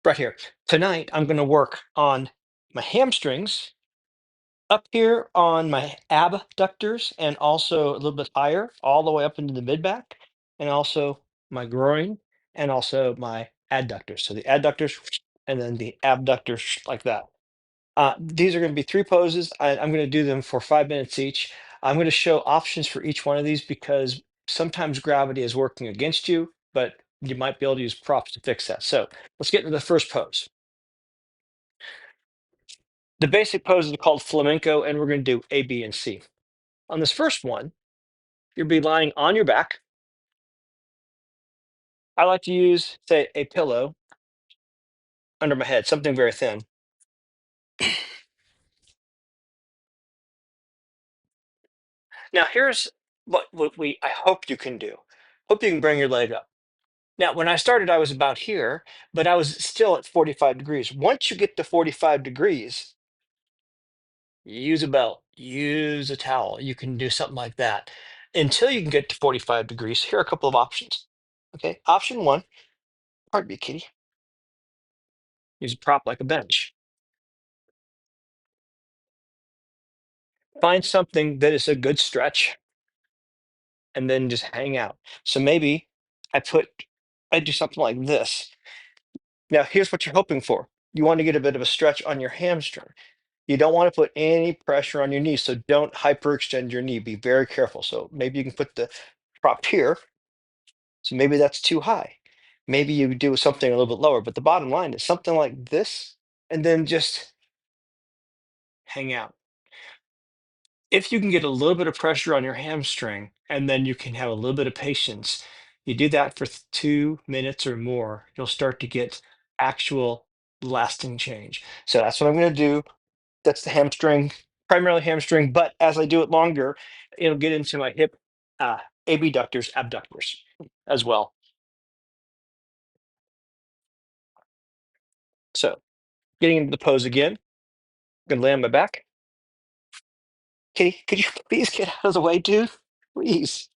right here. Tonight, I'm going to work on my hamstrings up here on my abductors and also a little bit higher, all the way up into the mid back, and also my groin and also my adductors. So the adductors and then the abductors like that. These are going to be three poses. I'm going to do them for 5 minutes each. I'm going to show options for each one of these because sometimes gravity is working against you, but you might be able to use props to fix that. So let's get into the first pose. The basic pose is called flamenco, and we're going to do A, B, and C. On this first one, you'll be lying on your back. I like to use, say, a pillow under my head, something very thin. Now, here's what I hope you can do. Hope you can bring your leg up. Now, when I started, I was about here, but I was still at 45 degrees. Once you get to 45 degrees, use a belt, use a towel. You can do something like that. Until you can get to 45 degrees, here are a couple of options. Okay, option one, pardon me, kitty, use a prop like a bench. Find something that is a good stretch and then just hang out. So maybe I put, I do something like this. Now, here's what you're hoping for. You want to get a bit of a stretch on your hamstring. You don't want to put any pressure on your knee, so don't hyperextend your knee. Be very careful. So maybe you can put the prop here. So maybe that's too high. Maybe you do something a little bit lower, but the bottom line is something like this, and then just hang out. If you can get a little bit of pressure on your hamstring, and then you can have a little bit of patience, you do that for 2 minutes or more, you'll start to get actual lasting change. So that's what I'm going to do. That's the hamstring, primarily hamstring, but as I do it longer, it'll get into my hip abductors, abductors as well. So getting into the pose again, I'm gonna lay on my back. Kitty, could you please get out of the way, dude? Please,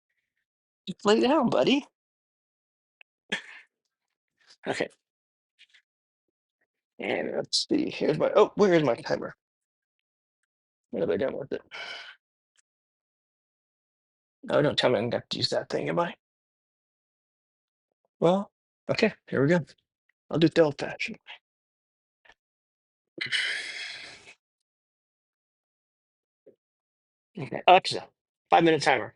just lay down, buddy. Okay, and let's see. Here's my, oh, where is my timer? What have I done with it? Oh, don't tell me I'm gonna have to use that thing, am I? Well, okay, here we go. I'll do it the old fashioned. Okay, Alexa, 5 minute timer.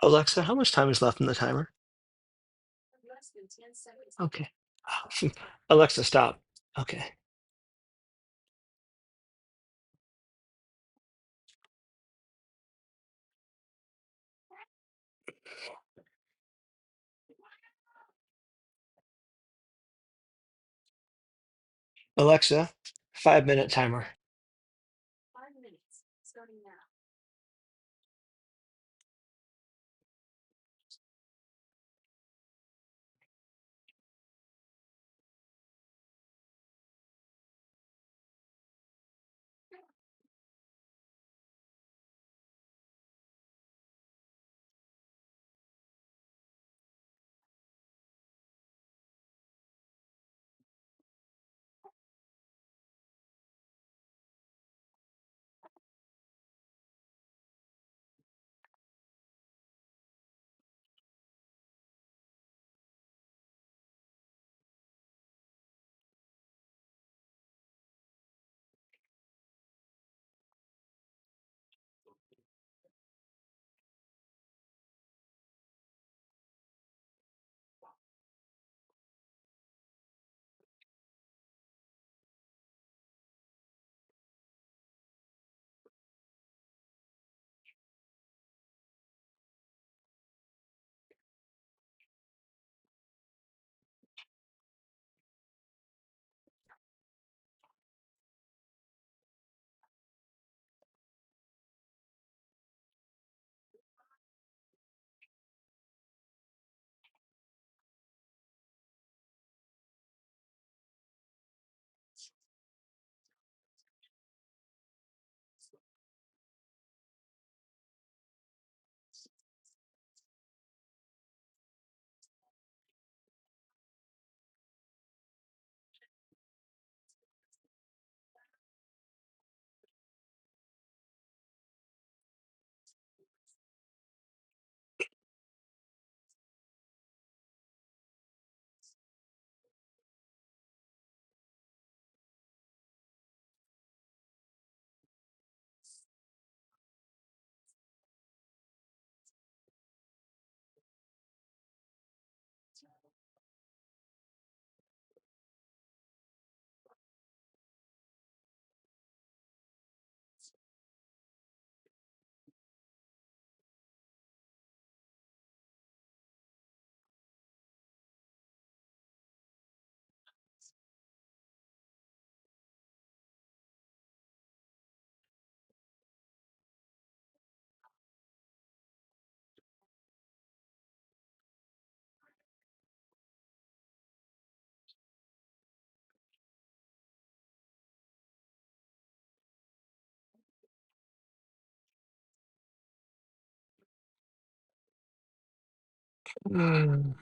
Alexa, how much time is left in the timer? Okay. Alexa, stop. Okay. Alexa, 5 minute timer. Mm.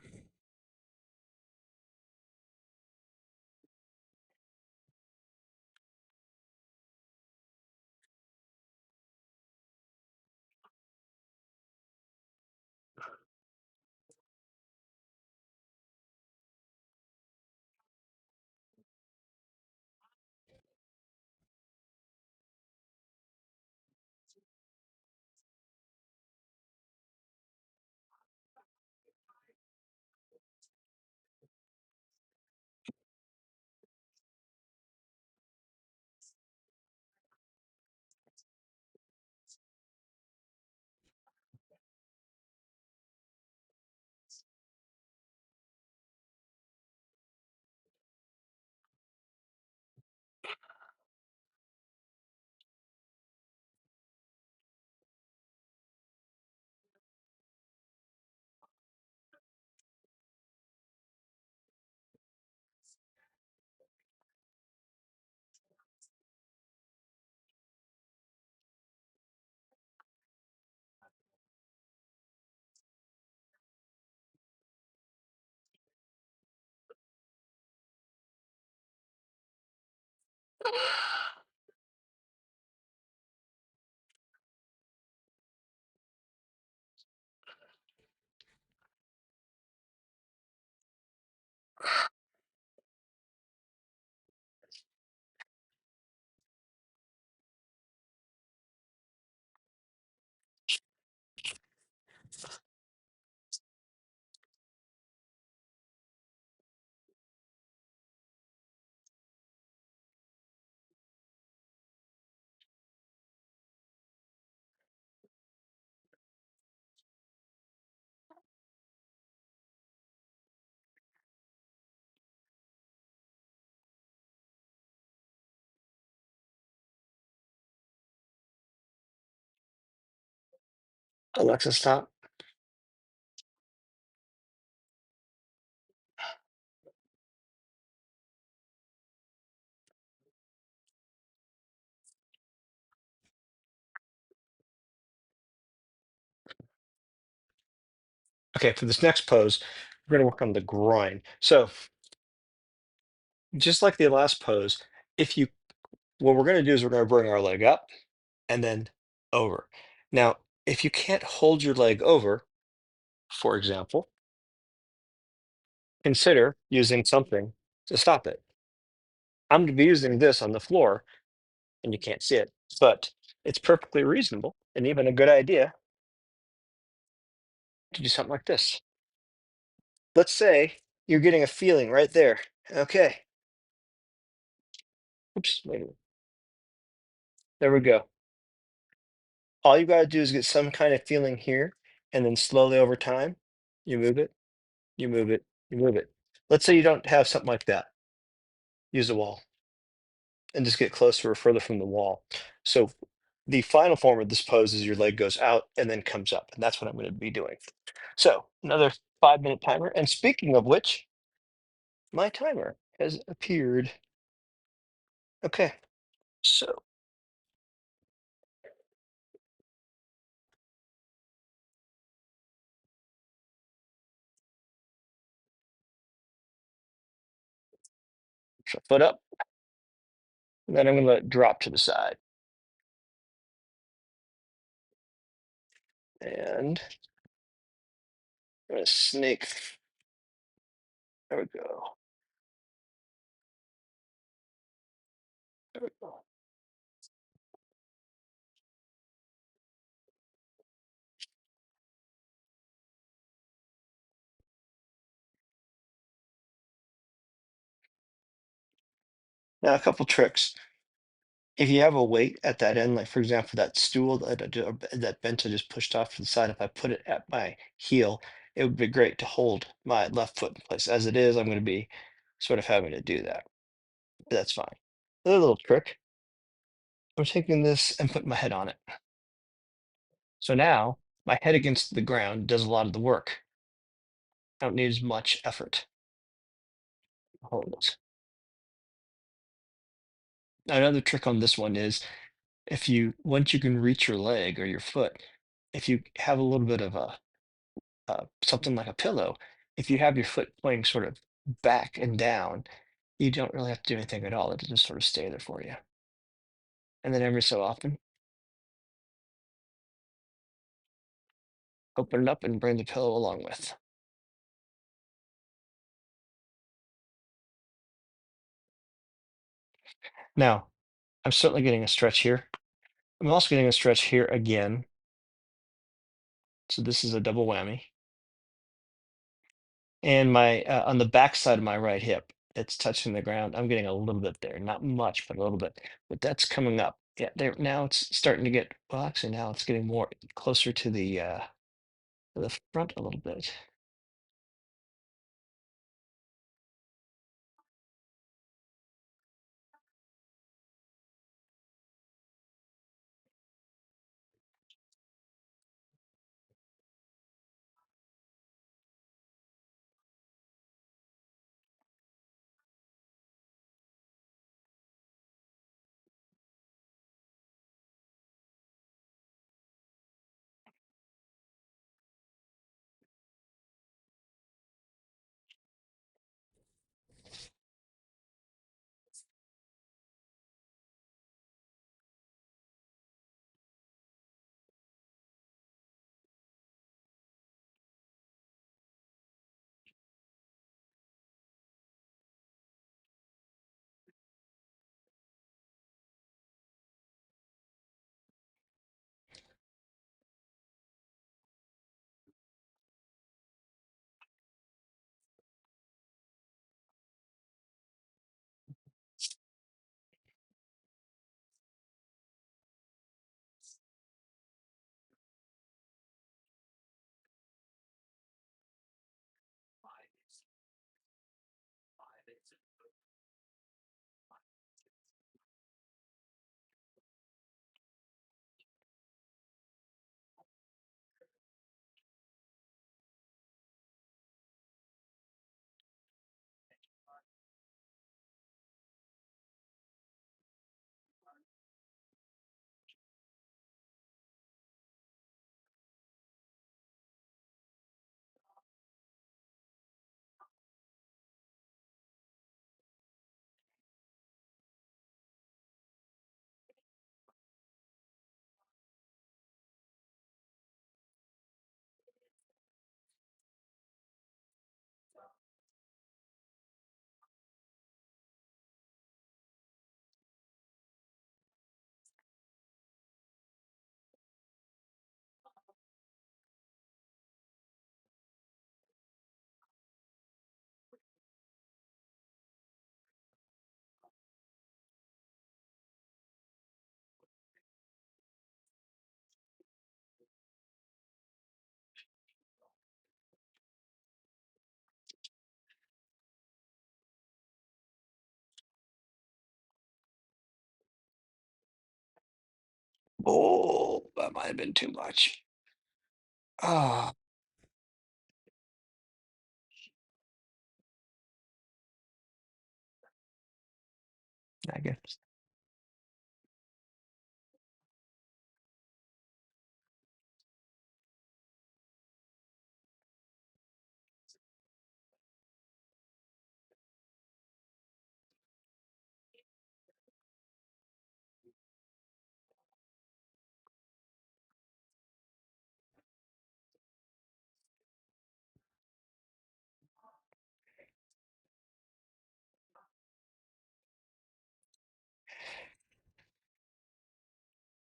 Alexa, stop. Okay, for this next pose, we're going to work on the groin. So just like the last pose, if you, what we're going to do is we're going to bring our leg up and then over. Now, if you can't hold your leg over, for example, consider using something to stop it. I'm going to be using this on the floor, and you can't see it, but it's perfectly reasonable and even a good idea to do something like this. Let's say you're getting a feeling right there. Okay. Oops. Wait a minute. There we go. All you got to do is get some kind of feeling here, and then slowly over time, you move it, you move it, you move it. Let's say you don't have something like that. Use a wall and just get closer or further from the wall. So the final form of this pose is your leg goes out and then comes up, and that's what I'm going to be doing. So another 5-minute timer. And speaking of which, my timer has appeared. Okay, so foot up, and then I'm going to let it drop to the side. And I'm going to snake. There we go. There we go. Now, a couple tricks. If you have a weight at that end, like for example, that stool that bench I just pushed off to the side, if I put it at my heel, it would be great to hold my left foot in place. As it is, I'm going to be sort of having to do that. But that's fine. Another little trick. I'm taking this and putting my head on it. So now my head against the ground does a lot of the work. I don't need as much effort. Hold this. Now, another trick on this one is if you once you can reach your leg or your foot, if you have a little bit of a something like a pillow, if you have your foot pointing sort of back and down, you don't really have to do anything at all. It'll just sort of stay there for you. And then every so often, open it up and bring the pillow along with. Now, I'm certainly getting a stretch here. I'm also getting a stretch here again. So this is a double whammy. And my on the back side of my right hip, it's touching the ground. I'm getting a little bit there, not much, but a little bit. But that's coming up. Yeah, there now it's starting to get well, actually now it's getting more closer to the front a little bit. Oh, that might have been too much. Ah, I guess.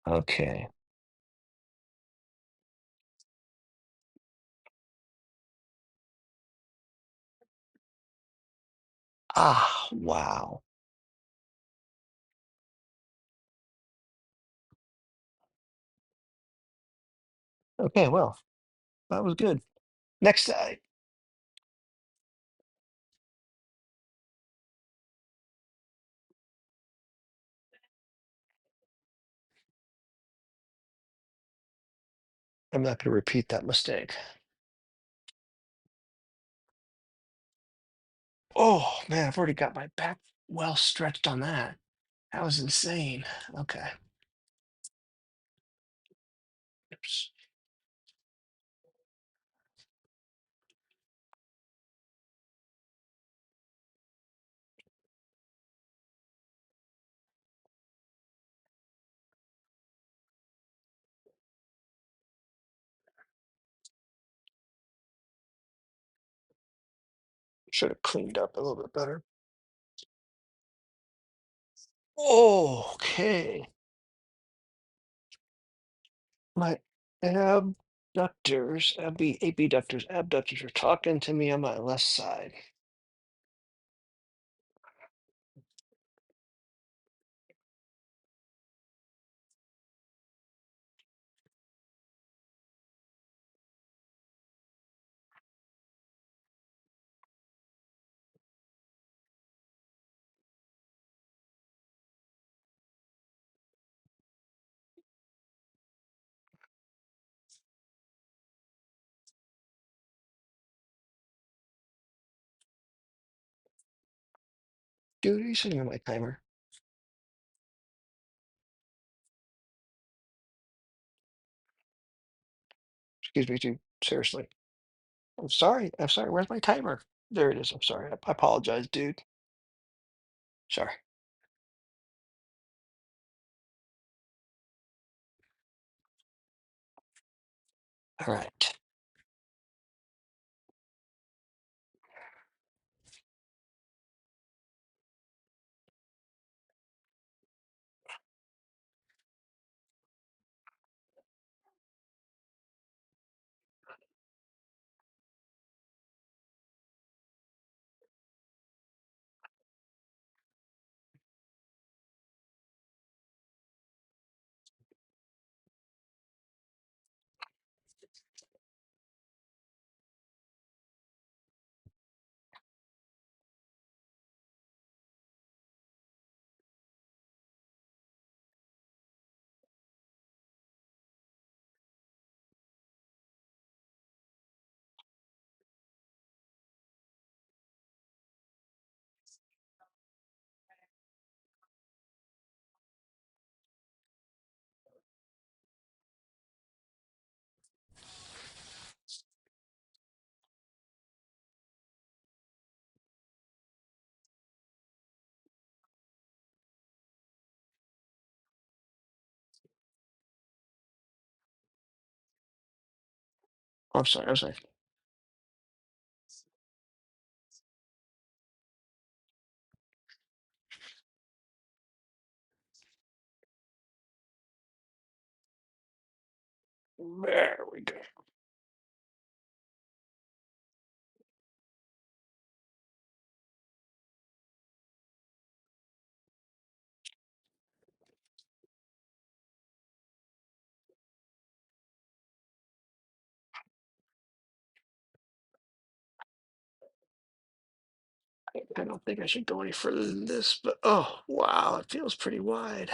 Okay. Ah, wow. Okay, well, that was good. Next, I'm not going to repeat that mistake. Oh, man, I've already got my back well stretched on that. That was insane. Okay. Oops. Should have cleaned up a little bit better. Okay. My abductors are talking to me on my left side. Dude, are you sitting on my timer? Excuse me, dude. Seriously. I'm sorry. I'm sorry. Where's my timer? There it is. I'm sorry. I apologize, dude. Sorry. All right. I'm sorry. I'm sorry. There we go. I don't think I should go any further than this, but oh, wow. It feels pretty wide.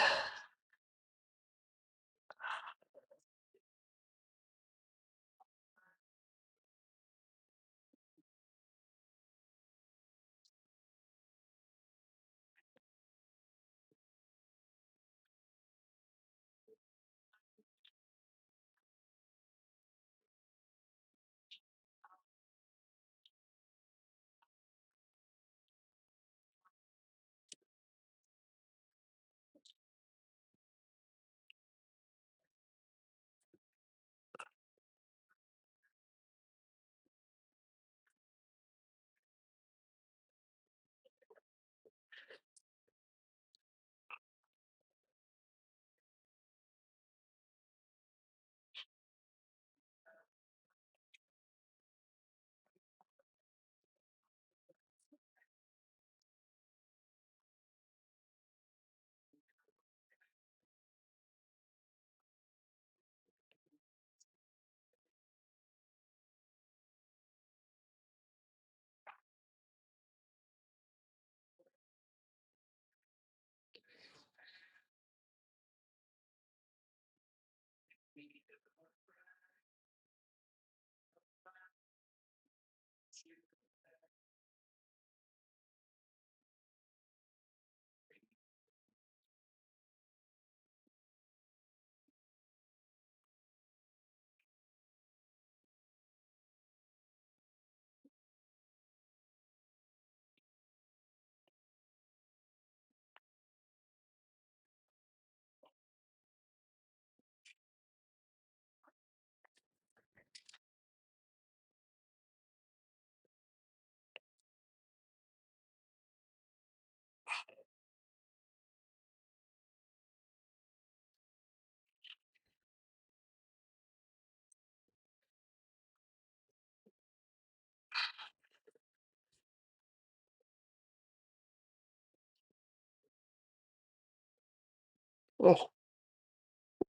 Oh,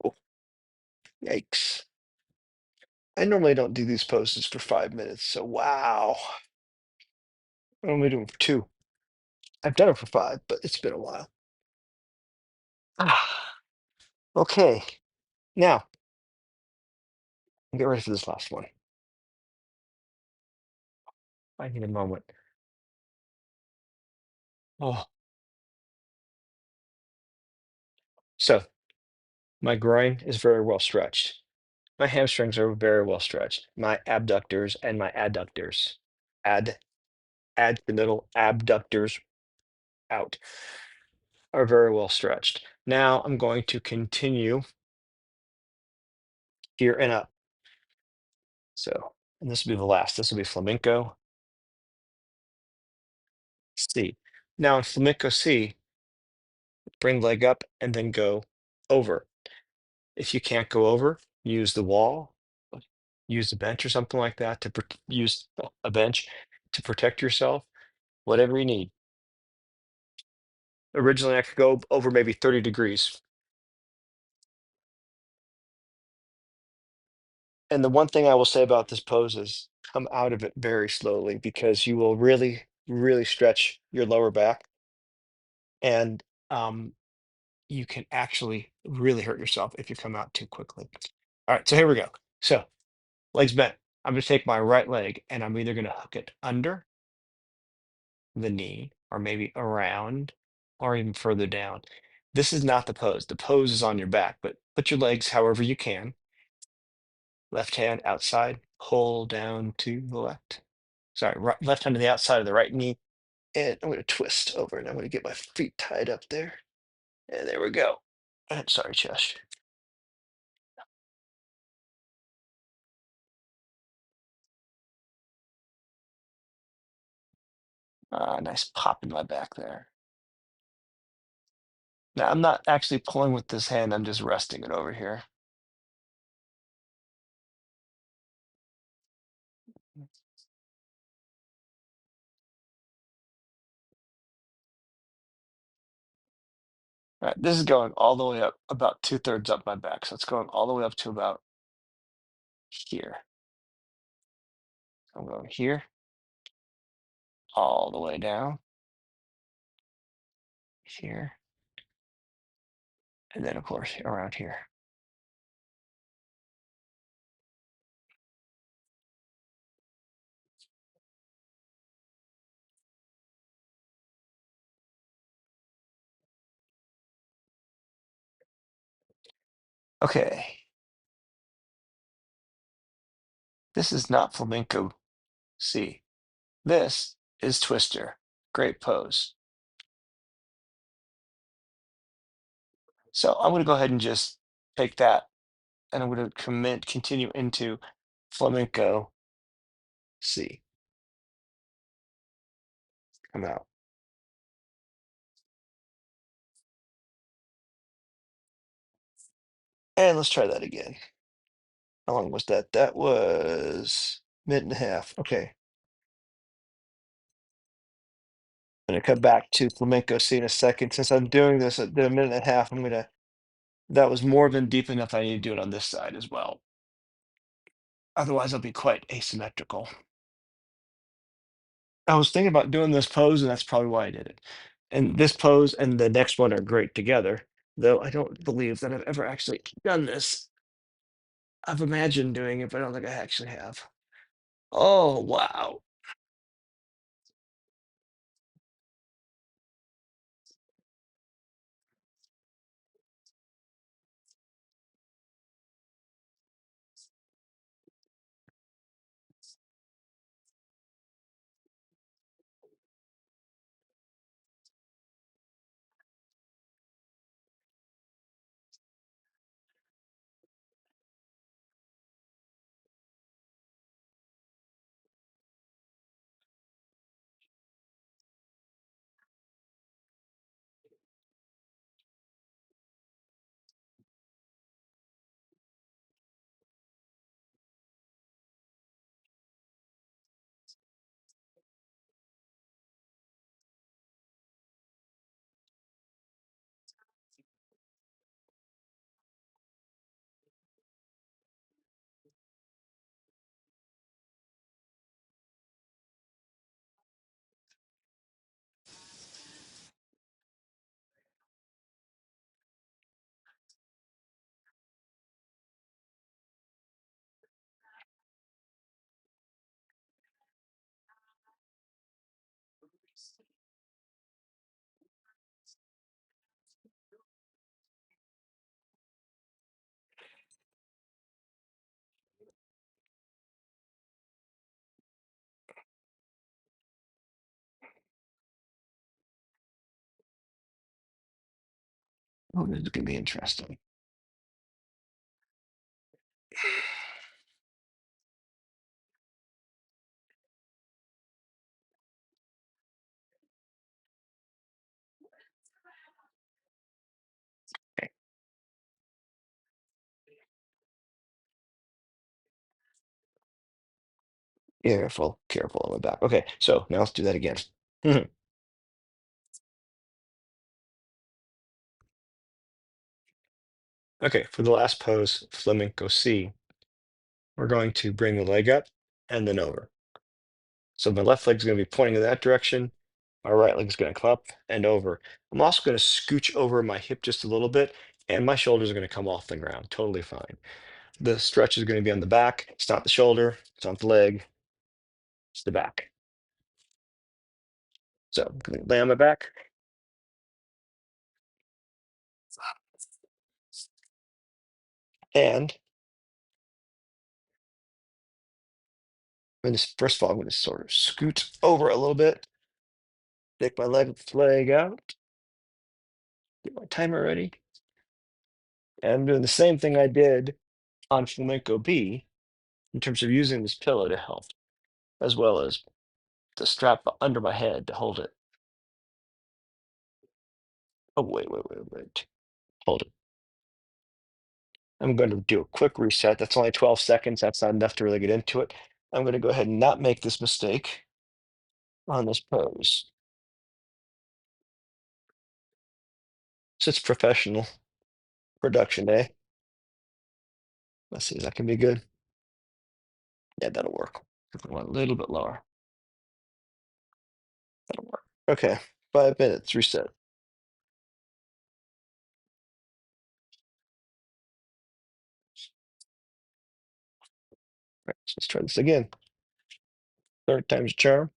oh, yikes. I normally don't do these poses for 5 minutes, so wow. I'm only doing for two. I've done it for five, but it's been a while. Ah, okay. Now, get ready for this last one. I need a moment. Oh, so my groin is very well stretched. My hamstrings are very well stretched. My abductors and my adductors, add add the middle abductors out, are very well stretched. Now I'm going to continue here and up. So, and this will be the last. This will be flamenco C. Now in flamenco C, bring leg up and then go over. If you can't go over, use the wall, use a bench or something like that to use a bench to protect yourself, whatever you need. Originally, I could go over maybe 30 degrees. And the one thing I will say about this pose is come out of it very slowly because you will really, really stretch your lower back and um, you can actually really hurt yourself if you come out too quickly. All right, so here we go. So legs bent. I'm going to take my right leg and I'm either going to hook it under the knee or maybe around or even further down. This is not the pose. The pose is on your back, but put your legs however you can. Left hand outside, pull down to the left. Sorry, right, left hand to the outside of the right knee. And I'm going to twist over and I'm going to get my feet tied up there. And there we go. Sorry, Chesh. Nice pop in my back there. Now, I'm not actually pulling with this hand, I'm just resting it over here. All right, this is going all the way up, about 2/3 up my back. So it's going all the way up to about here. I'm going here, all the way down, here, and then of course around here. Okay, this is not flamenco C. This is twister. Great pose. So I'm going to go ahead and just take that and I'm going to continue into flamenco C. Come out. And let's try that again. How long was that? That was minute and a half. Okay. I'm gonna come back to flamenco C in a second. Since I'm doing this at the minute and a half, that was more than deep enough. I need to do it on this side as well. Otherwise, it'll be quite asymmetrical. I was thinking about doing this pose, and that's probably why I did it. And this pose and the next one are great together, though I don't believe that I've ever actually done this. I've imagined doing it, but I don't think I actually have. Oh, wow. Oh, this is gonna be interesting. Okay, careful, careful on the back. Okay, so now let's do that again. Mhm. Okay, for the last pose, Flamenco C, we're going to bring the leg up and then over. So my left leg's going to be pointing in that direction. My right leg's going to come up and over. I'm also going to scooch over my hip just a little bit, and my shoulders are going to come off the ground. Totally fine. The stretch is going to be on the back. It's not the shoulder. It's not the leg. It's the back. So I'm going to lay on my back. And I'm going to, first of all, I'm going to sort of scoot over a little bit, take my leg out, get my timer ready. And I'm doing the same thing I did on Flamenco B in terms of using this pillow to help, as well as the strap under my head to hold it. Oh, wait. Hold it. I'm going to do a quick reset. That's only 12 seconds. That's not enough to really get into it. I'm going to go ahead and not make this mistake on this pose. So it's professional production, eh? Let's see, that can be good. Yeah, that'll work. If we want a little bit lower, that'll work. Okay, 5 minutes, reset. Right, so let's try this again. Third time's a charm.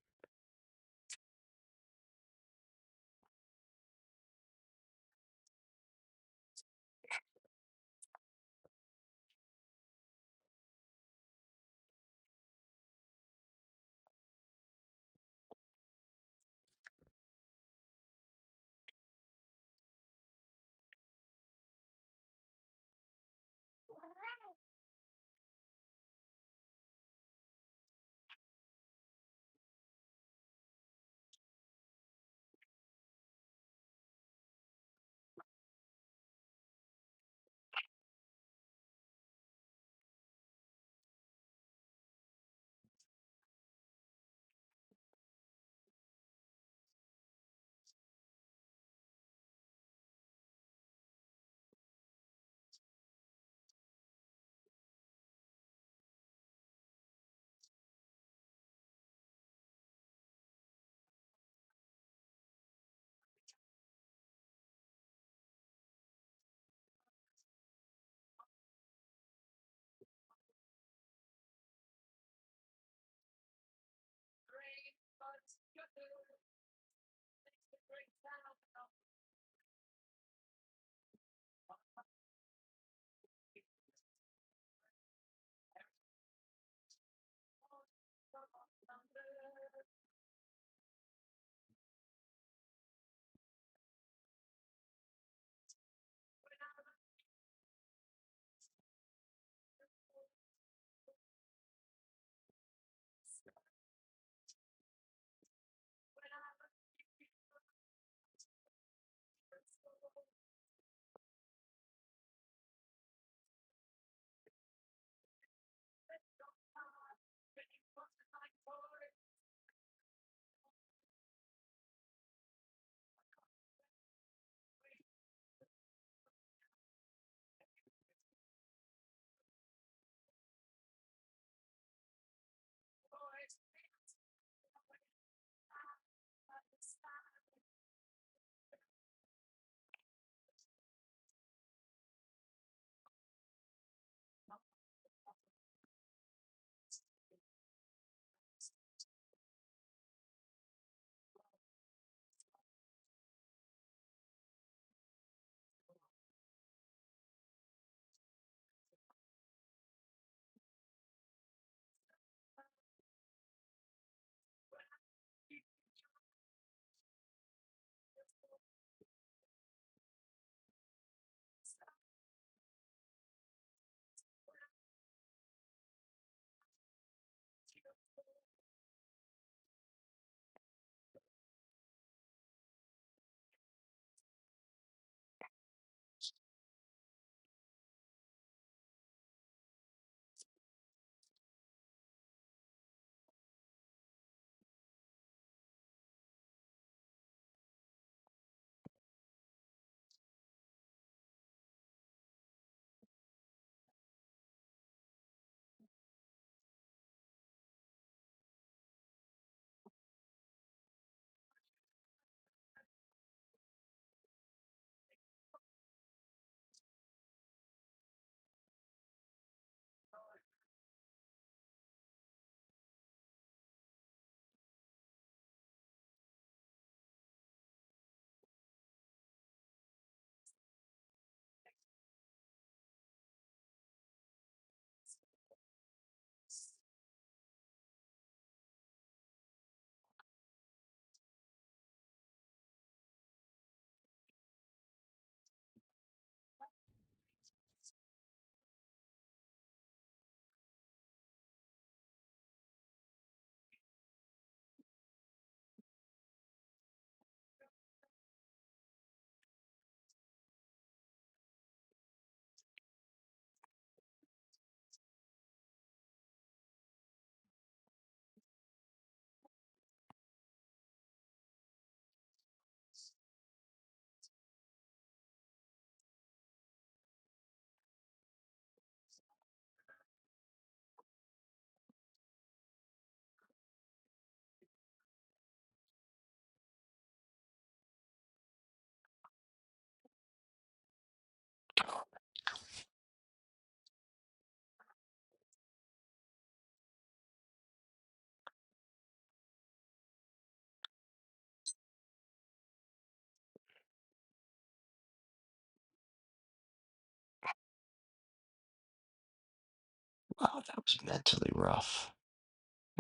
Wow, that was mentally rough.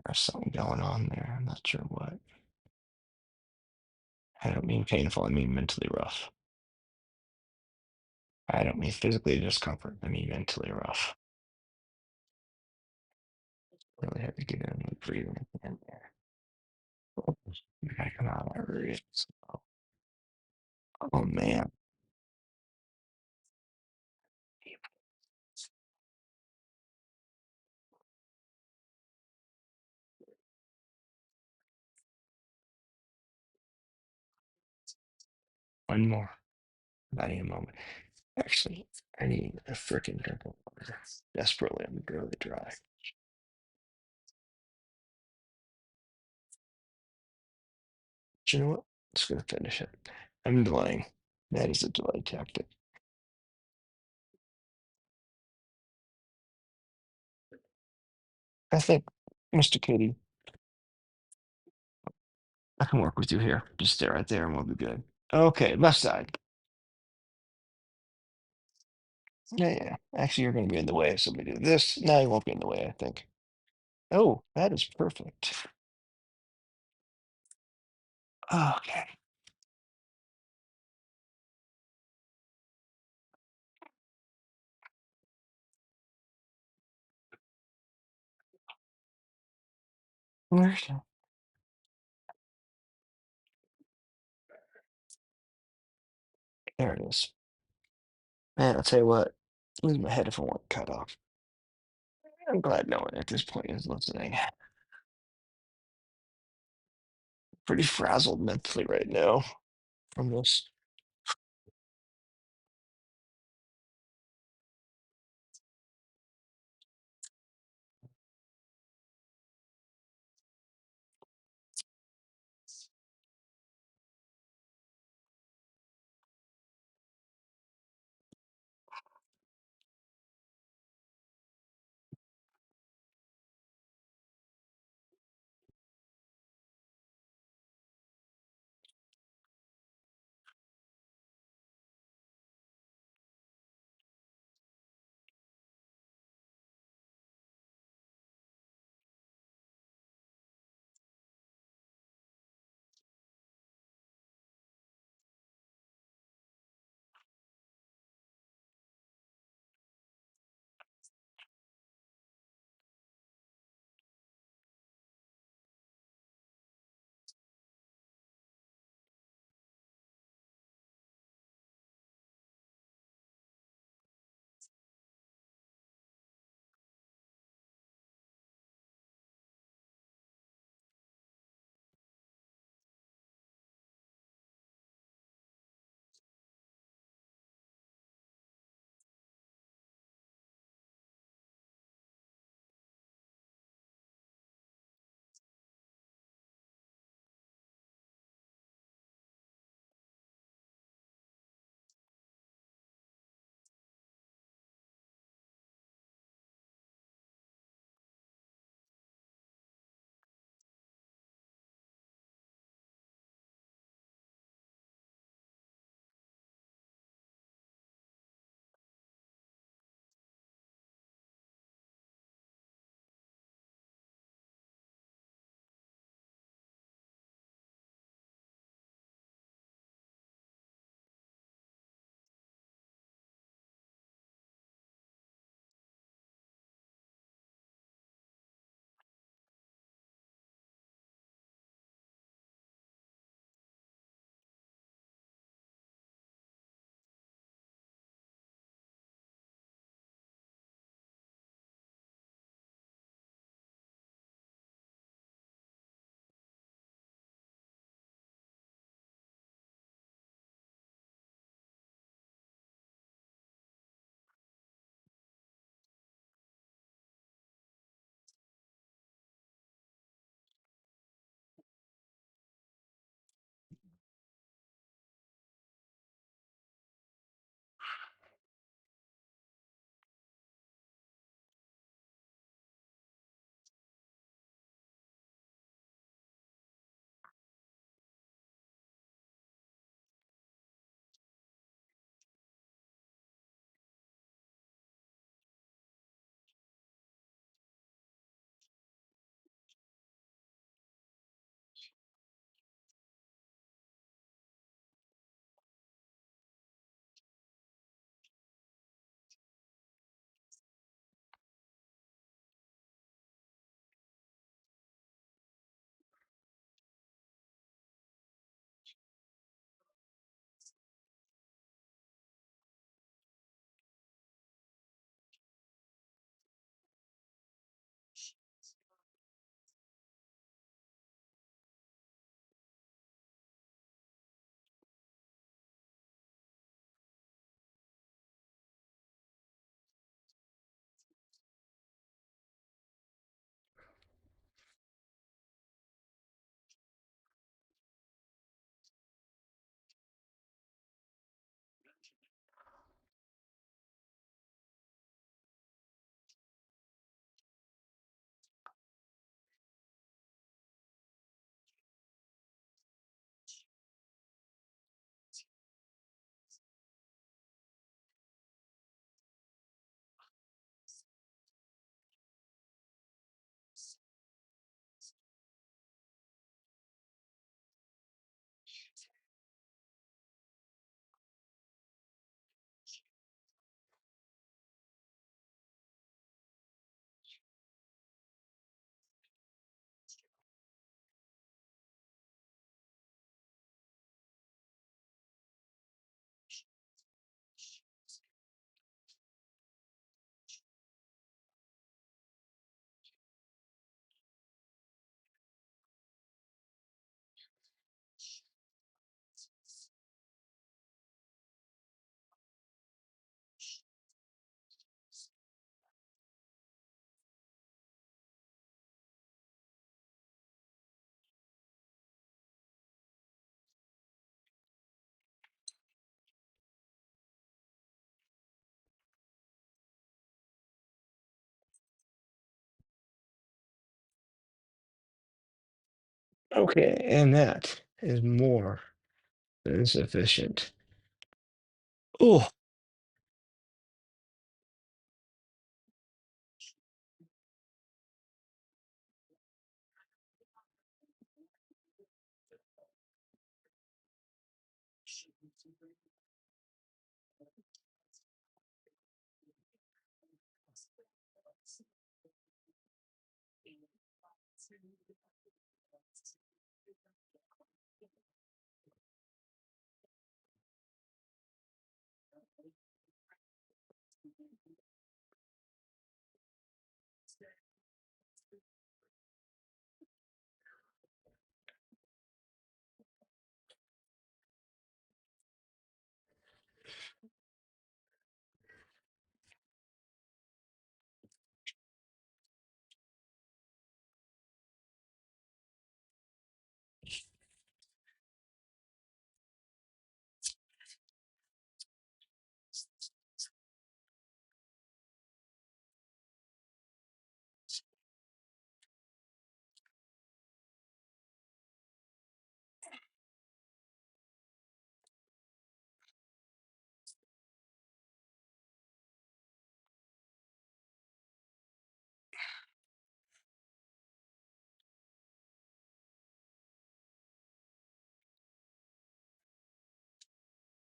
There's something going on there. I'm not sure what. I don't mean painful, I mean mentally rough. I don't mean physically discomfort, I mean mentally rough. Really had to get in and breathe in there. You gotta come out of that ribs. Oh man. One more. I need a moment. Actually, I need a freaking drink of water. Desperately, I'm barely dry. But you know what? Just gonna finish it. I'm delaying. That is a delay tactic. I think, Mr. Katie, I can work with you here. Just stay right there and we'll be good. Okay, left side. Yeah, yeah. Actually, you're going to be in the way, so we do this. Now you won't be in the way, I think. Oh, that is perfect. Okay. Where's the- There it is. Man, I'll tell you what. Lose my head if I want cut off. I'm glad no one at this point is listening. Pretty frazzled mentally right now from this. Okay, and that is more than sufficient. Oh,